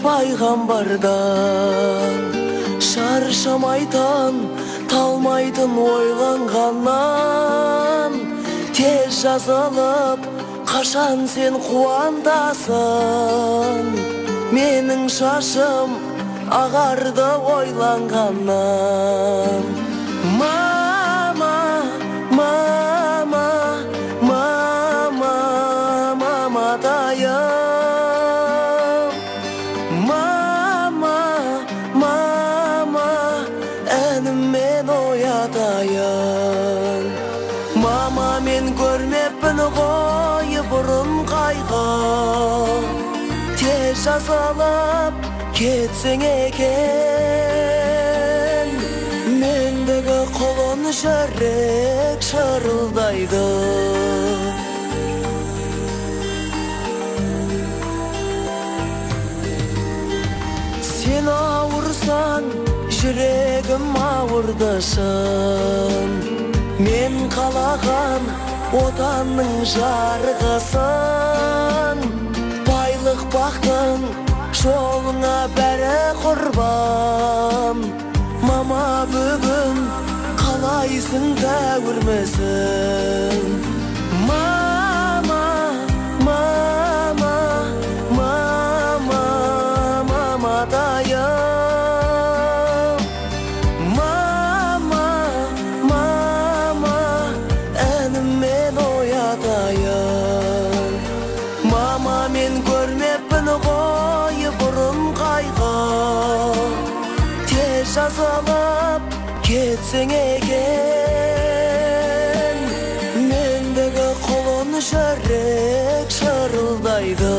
пайғамбардан шаршамайтын талмайтын ойланғаннан тез жазылып қашан сен қуантасың менің шашым ағарды ойланғаннан мама мама мама маматайым мама мама әнімен оятайын мама мен көрмеппін ғой бұрын қайғы тез жазалып кетсең екен мендегі құлын жүрек шырылдайды сен ауырсаң жүрегім ауырды шын мен қалаған отанның жарғысын байлық бақтың жолыңа бәрі құрбан мама бүгін қалайсың тәуірмісің мама мама мама маматайым мама мама әнімен оятайын мама мен көрмеппін ғой бұрын қайғы тез жазалып кетсең екен мендегі құлын жүрек шырылдайды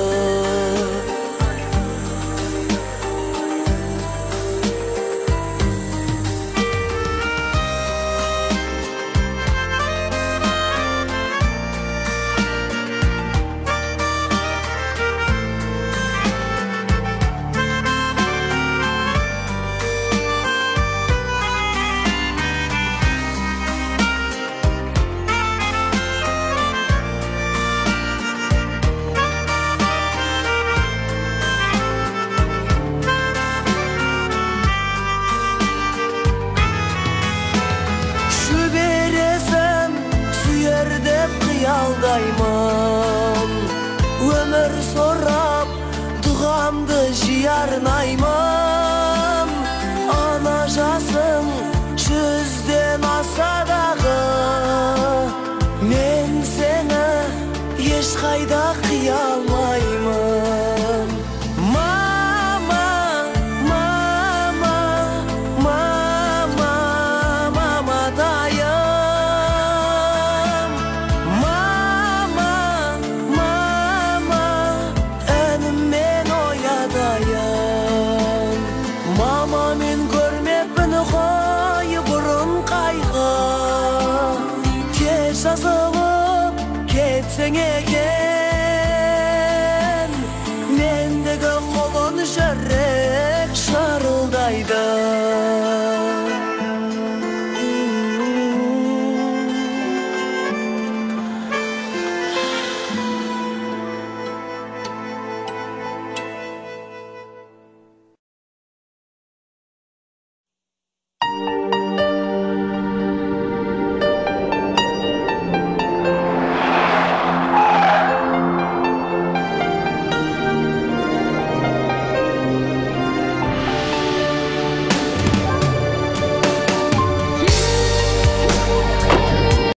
қиялдаймын өмір сорап дұғамды жиярнаймын ана жасың жүзден аса дағы мен сені ешқайда қия алмаймын мама мама мама маматайым мама мен көрмеппін ғой бұрын қайғы тез жазылып кетсең